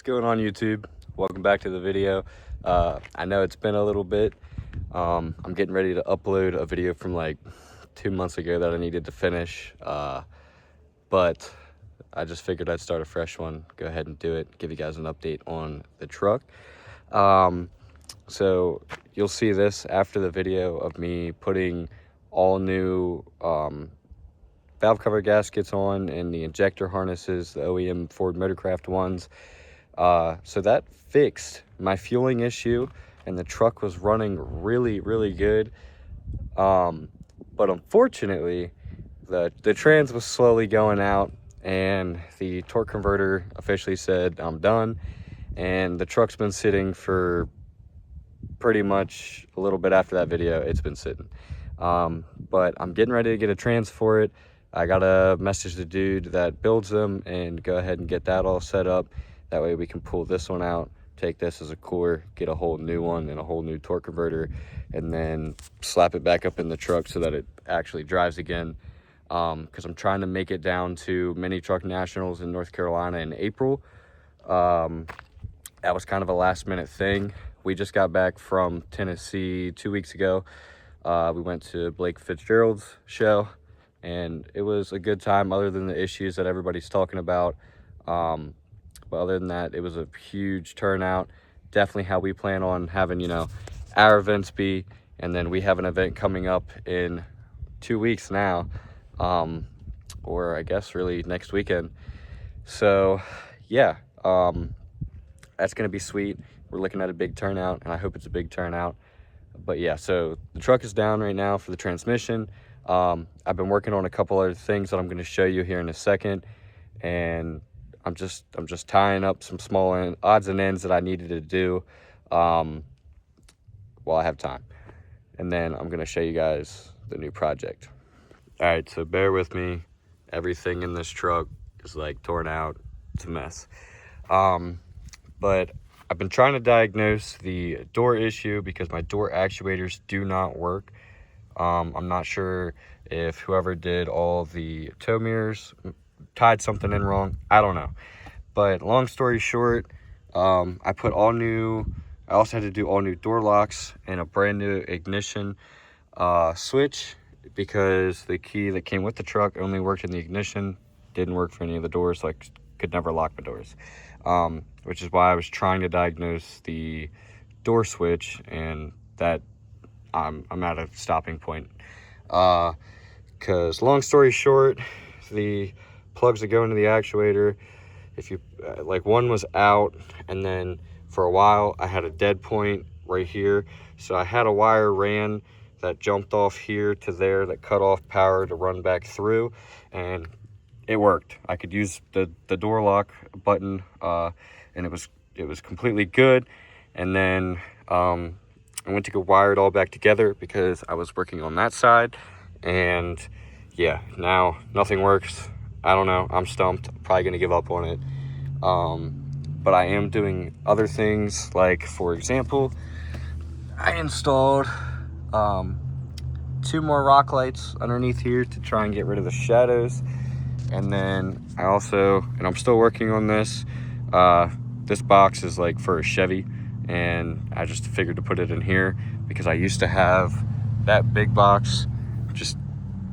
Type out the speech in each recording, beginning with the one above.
going on, YouTube? Welcome back to the video. I know it's been a little bit. I'm getting ready to upload a video from like 2 months ago that I needed to finish, but I just figured I'd start a fresh one, go ahead and do it, give you guys an update on the truck. So you'll see this after the video of me putting all new valve cover gaskets on and the injector harnesses, the OEM Ford Motorcraft ones. So that fixed my fueling issue and the truck was running really good. But unfortunately, the trans was slowly going out and the torque converter officially said I'm done, and the truck's been sitting for pretty much a little bit after that video. It's been sitting, but I'm getting ready to get a trans for it. I gotta message the dude that builds them and go ahead and get that all set up. That way we can pull this one out, take this as a core, get a whole new one and a whole new torque converter, and then slap it back up in the truck so that it actually drives again. Because I'm trying to make it down to Mini Truck Nationals in North Carolina in April. That was kind of a last minute thing. We just got back from Tennessee 2 weeks ago. We went to Blake Fitzgerald's show, and it was a good time other than the issues that everybody's talking about. But other than that, it was a huge turnout. Definitely how we plan on having, our events be. And then we have an event coming up in 2 weeks now, or I guess really next weekend. So yeah, that's gonna be sweet. We're looking at a big turnout, and I hope it's a big turnout. But yeah, so the truck is down right now for the transmission. I've been working on a couple other things that I'm gonna show you here in a second, and I'm just tying up some small odds and ends that I needed to do while I have time. And then I'm gonna show you guys the new project. All right, so bear with me. Everything in this truck is like torn out. It's a mess. But I've been trying to diagnose the door issue because my door actuators do not work. I'm not sure if whoever did all the tow mirrors tied something in wrong. I don't know. But long story short, I also had to do all new door locks and a brand new ignition switch, because the key that came with the truck only worked in the ignition, didn't work for any of the doors, so I could never lock my doors. Which is why I was trying to diagnose the door switch, and that I'm at a stopping point. Because long story short, the plugs that go into the actuator, if you like, one was out, and then for a while I had a dead point right here, so I had a wire ran that jumped off here to there that cut off power to run back through, and it worked. I could use the door lock button, and it was completely good. And then I went to go wire it all back together because I was working on that side, and yeah, now nothing works. I don't know, I'm stumped. I'm probably gonna give up on it. But I am doing other things, like for example, I installed 2 more rock lights underneath here to try and get rid of the shadows. And then I'm still working on this. This box is like for a Chevy, and I just figured to put it in here because I used to have that big box just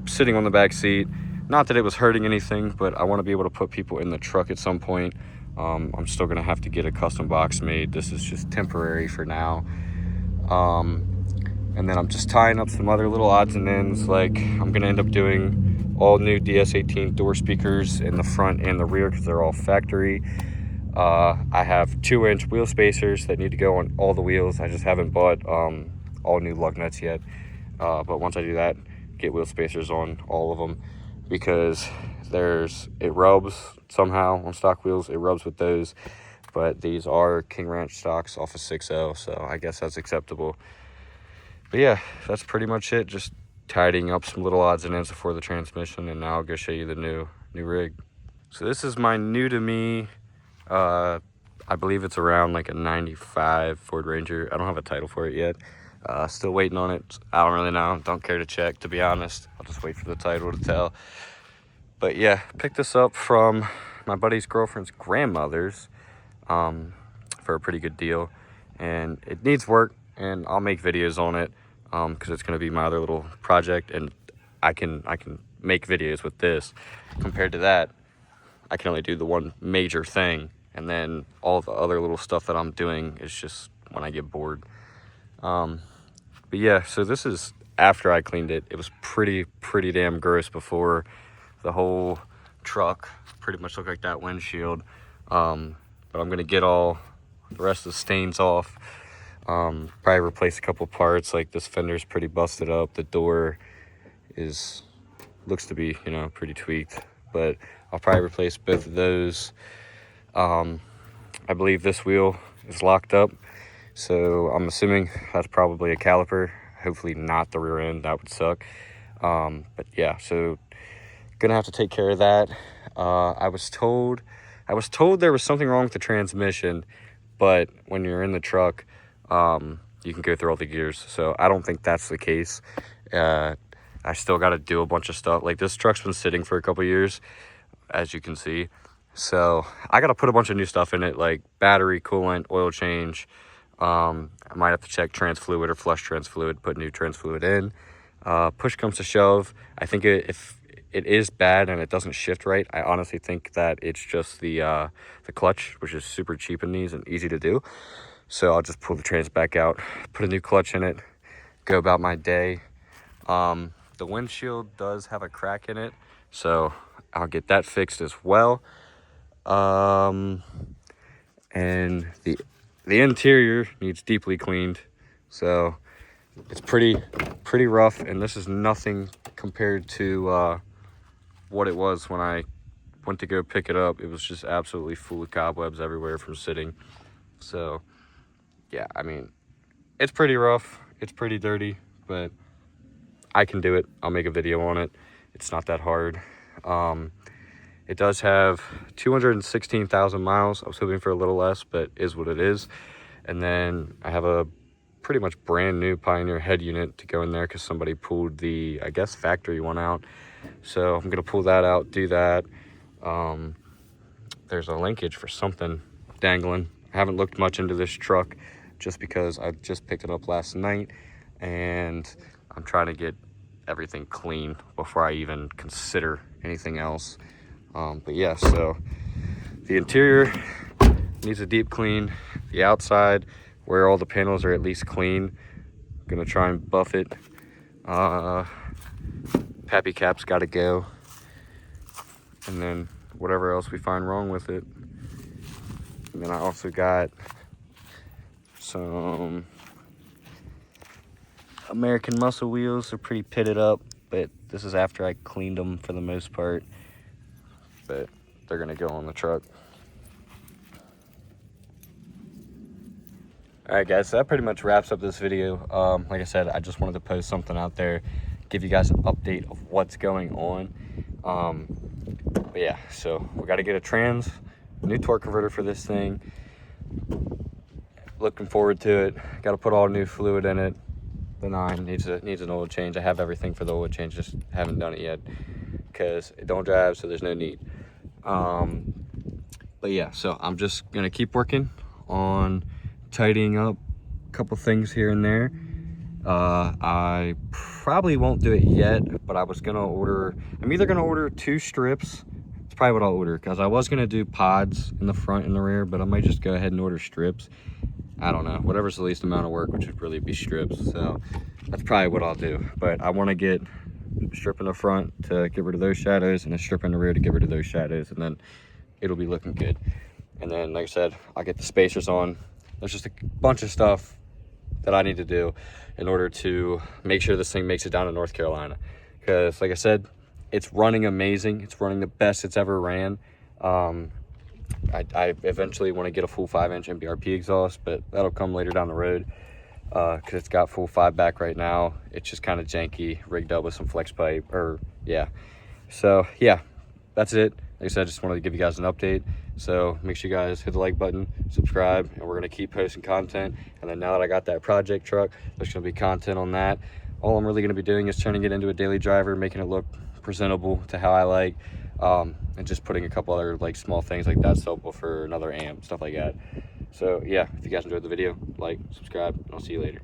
sitting on the back seat. Not that it was hurting anything, but I want to be able to put people in the truck at some point. I'm still gonna have to get a custom box made. This is just temporary for now. And then I'm just tying up some other little odds and ends. Like, I'm gonna end up doing all new DS18 door speakers in the front and the rear because they're all factory. I have 2-inch wheel spacers that need to go on all the wheels. I just haven't bought all new lug nuts yet. But once I do that, get wheel spacers on all of them, because it rubs somehow on stock wheels. It rubs with those, but these are King Ranch stocks off of 6.0, so I guess that's acceptable. But yeah, that's pretty much it. Just tidying up some little odds and ends before the transmission, and now I'll go show you the new rig. So this is my new to me, I believe it's around like a 95 Ford Ranger. I don't have a title for it yet. Still waiting on it. I don't really know. Don't care to check, to be honest. I'll just wait for the title to tell. But yeah, picked this up from my buddy's girlfriend's grandmother's. for a pretty good deal, and it needs work, and I'll make videos on it because it's going to be my other little project, and I can make videos with this. Compared to that, I can only do the one major thing, and then all the other little stuff that I'm doing is just when I get bored. But yeah, so this is after I cleaned it. It was pretty damn gross before. The whole truck pretty much looked like that windshield. But I'm gonna get all the rest of the stains off. Probably replace a couple parts, like this fender's pretty busted up. The door looks to be, you know, pretty tweaked, but I'll probably replace both of those. I believe this wheel is locked up, so I'm assuming that's probably a caliper. Hopefully not the rear end, that would suck. But yeah, so gonna have to take care of that. I was told there was something wrong with the transmission, but when you're in the truck, you can go through all the gears, so I don't think that's the case. I still got to do a bunch of stuff. Like, this truck's been sitting for a couple years, as you can see, so I got to put a bunch of new stuff in it, like battery, coolant, oil change. I might have to check trans fluid or flush trans fluid, put new trans fluid in. Push comes to shove, I think if it is bad and it doesn't shift right, I honestly think that it's just the clutch, which is super cheap in these and easy to do. So I'll just pull the trans back out, put a new clutch in it, go about my day. The windshield does have a crack in it, so I'll get that fixed as well. And the interior needs deeply cleaned, so it's pretty rough, and this is nothing compared to what it was when I went to go pick it up. It was just absolutely full of cobwebs everywhere from sitting. So yeah, I mean, it's pretty rough, it's pretty dirty, but I can do it. I'll make a video on it. It's not that hard. It does have 216,000 miles. I was hoping for a little less, but is what it is. And then I have a pretty much brand new Pioneer head unit to go in there because somebody pulled the, I guess, factory one out. So I'm gonna pull that out, do that. There's a linkage for something dangling. I haven't looked much into this truck just because I just picked it up last night, and I'm trying to get everything clean before I even consider anything else. But yeah, so the interior needs a deep clean. The outside, where all the panels are at least clean, I'm gonna try and buff it. Pappy cap's gotta go. And then whatever else we find wrong with it. And then I also got some American Muscle wheels. They're pretty pitted up, but this is after I cleaned them for the most part. But they're gonna go on the truck. All right, guys, so that pretty much wraps up this video. Like I said, I just wanted to post something out there, give you guys an update of what's going on. But yeah, so we got to get a new torque converter for this thing. Looking forward to it. Got to put all new fluid in it. The 9 needs an oil change. I have everything for the oil change, just haven't done it yet because it don't drive, so there's no need. But yeah, so I'm just gonna keep working on tidying up a couple things here and there. I probably won't do it yet, but I'm either gonna order 2 strips. It's probably what I'll order, because I was gonna do pods in the front and the rear, but I might just go ahead and order strips. I don't know, whatever's the least amount of work, which would really be strips. So that's probably what I'll do. But I want to get a strip in the front to get rid of those shadows and a strip in the rear to get rid of those shadows, and then it'll be looking good. And then, like I said, I'll get the spacers on. There's just a bunch of stuff that I need to do in order to make sure this thing makes it down to North Carolina. Because, like I said, it's running amazing. It's running the best it's ever ran. I eventually want to get a full 5-inch MBRP exhaust, but that'll come later down the road because it's got full 5 back right now. It's just kind of janky, rigged up with some flex pipe, So yeah, that's it. Like I said, I just wanted to give you guys an update. So make sure you guys hit the like button, subscribe, and we're going to keep posting content. And then now that I got that project truck, there's going to be content on that. All I'm really going to be doing is turning it into a daily driver, making it look presentable to how I like. and just putting a couple other like small things like that soap for another amp, stuff like that. So yeah, if you guys enjoyed the video, like, subscribe, and I'll see you later.